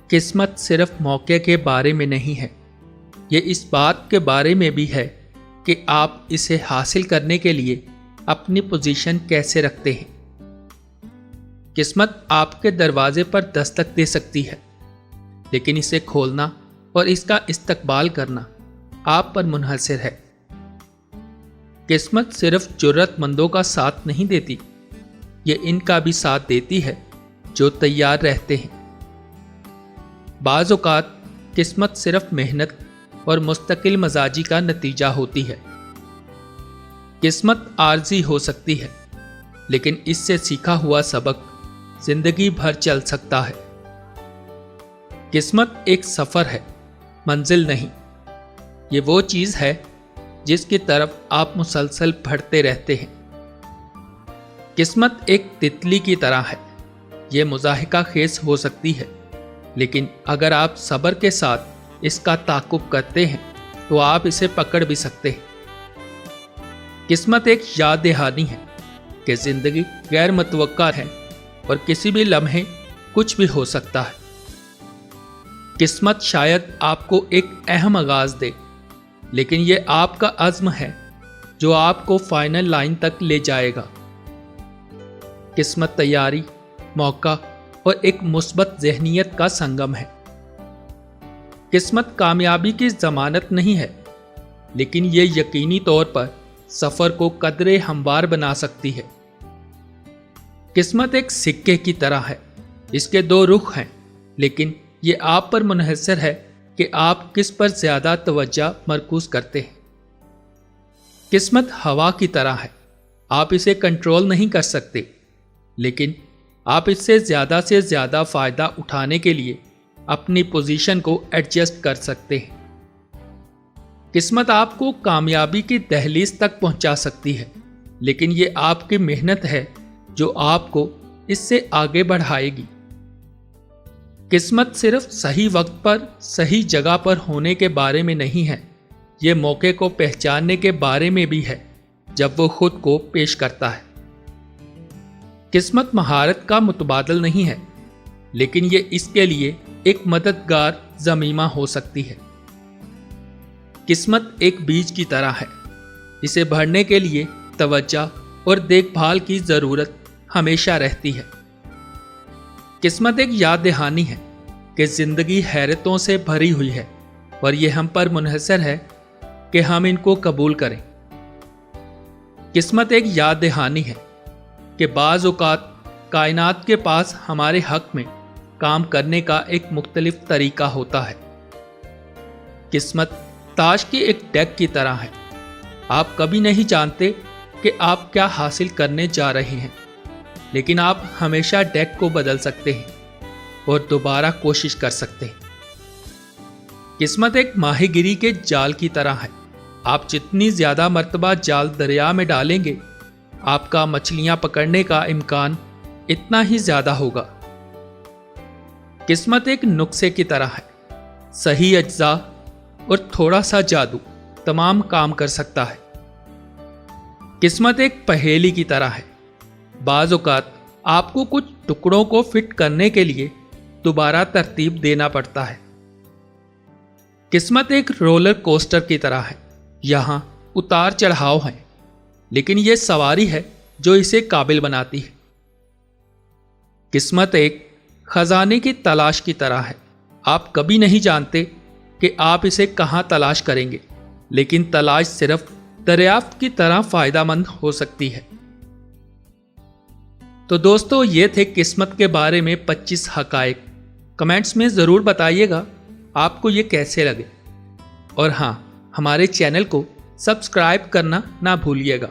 قسمت صرف موقع کے بارے میں نہیں ہے، یہ اس بات کے بارے میں بھی ہے کہ آپ اسے حاصل کرنے کے لیے اپنی پوزیشن کیسے رکھتے ہیں۔ قسمت آپ کے دروازے پر دستک دے سکتی ہے، لیکن اسے کھولنا اور اس کا استقبال کرنا آپ پر منحصر ہے۔ قسمت صرف جرأت مندوں کا ساتھ نہیں دیتی، یہ ان کا بھی ساتھ دیتی ہے جو تیار رہتے ہیں۔ بعض اوقات قسمت صرف محنت اور مستقل مزاجی کا نتیجہ ہوتی ہے۔ قسمت عارضی ہو سکتی ہے، لیکن اس سے سیکھا ہوا سبق زندگی بھر چل سکتا ہے۔ قسمت ایک سفر ہے، منزل نہیں۔ یہ وہ چیز ہے جس کی طرف آپ مسلسل بڑھتے رہتے ہیں۔ قسمت ایک تتلی کی طرح ہے، یہ مضحکہ خیز ہو سکتی ہے، لیکن اگر آپ صبر کے ساتھ اس کا تعاقب کرتے ہیں تو آپ اسے پکڑ بھی سکتے ہیں۔ قسمت ایک یاد دہانی ہے کہ زندگی غیر متوقع ہے اور کسی بھی لمحے کچھ بھی ہو سکتا ہے۔ قسمت شاید آپ کو ایک اہم آغاز دے، لیکن یہ آپ کا عزم ہے جو آپ کو فائنل لائن تک لے جائے گا۔ قسمت تیاری، موقع اور ایک مثبت ذہنیت کا سنگم ہے۔ قسمت کامیابی کی ضمانت نہیں ہے، لیکن یہ یقینی طور پر سفر کو قدرے ہموار بنا سکتی ہے۔ قسمت ایک سکے کی طرح ہے، اس کے دو رخ ہیں، لیکن یہ آپ پر منحصر ہے کہ آپ کس پر زیادہ توجہ مرکوز کرتے ہیں۔ قسمت ہوا کی طرح ہے، آپ اسے کنٹرول نہیں کر سکتے، لیکن آپ اس سے زیادہ فائدہ اٹھانے کے لیے اپنی پوزیشن کو ایڈجسٹ کر سکتے ہیں۔ قسمت آپ کو کامیابی کی دہلیز تک پہنچا سکتی ہے، لیکن یہ آپ کی محنت ہے جو آپ کو اس سے آگے بڑھائے گی۔ قسمت صرف صحیح وقت پر صحیح جگہ پر ہونے کے بارے میں نہیں ہے، یہ موقع کو پہچاننے کے بارے میں بھی ہے جب وہ خود کو پیش کرتا ہے۔ قسمت مہارت کا متبادل نہیں ہے، لیکن یہ اس کے لیے ایک مددگار ضمیمہ ہو سکتی ہے۔ قسمت ایک بیج کی طرح ہے، اسے بڑھنے کے لیے توجہ اور دیکھ بھال کی ضرورت ہمیشہ رہتی ہے۔ قسمت ایک یاد دہانی ہے کہ زندگی حیرتوں سے بھری ہوئی ہے اور یہ ہم پر منحصر ہے کہ ہم ان کو قبول کریں۔ قسمت ایک یاد دہانی ہے کہ بعض اوقات کائنات کے پاس ہمارے حق میں کام کرنے کا ایک مختلف طریقہ ہوتا ہے۔ قسمت تاش کی ایک ڈیک کی طرح ہے، آپ کبھی نہیں جانتے کہ آپ کیا حاصل کرنے جا رہے ہیں، لیکن آپ ہمیشہ ڈیک کو بدل سکتے ہیں اور دوبارہ کوشش کر سکتے ہیں۔ قسمت ایک ماہی گیری کے جال کی طرح ہے، آپ جتنی زیادہ مرتبہ جال دریا میں ڈالیں گے، آپ کا مچھلیاں پکڑنے کا امکان اتنا ہی زیادہ ہوگا۔ قسمت ایک نقشے کی طرح ہے، صحیح اجزاء اور تھوڑا سا جادو تمام کام کر سکتا ہے۔ قسمت ایک پہیلی کی طرح ہے، بعض اوقات آپ کو کچھ ٹکڑوں کو فٹ کرنے کے لیے دوبارہ ترتیب دینا پڑتا ہے۔ قسمت ایک رولر کوسٹر کی طرح ہے، یہاں اتار چڑھاؤ ہیں، لیکن یہ سواری ہے جو اسے قابل بناتی ہے۔ قسمت ایک خزانے کی تلاش کی طرح ہے، آپ کبھی نہیں جانتے کہ آپ اسے کہاں تلاش کریں گے، لیکن تلاش صرف دریافت کی طرح فائدہ مند ہو سکتی ہے۔ تو دوستو، یہ تھے قسمت کے بارے میں 25 حقائق۔ کمنٹس میں ضرور بتائیے گا آپ کو یہ کیسے لگے، اور ہاں، ہمارے چینل کو سبسکرائب کرنا نہ بھولیے گا۔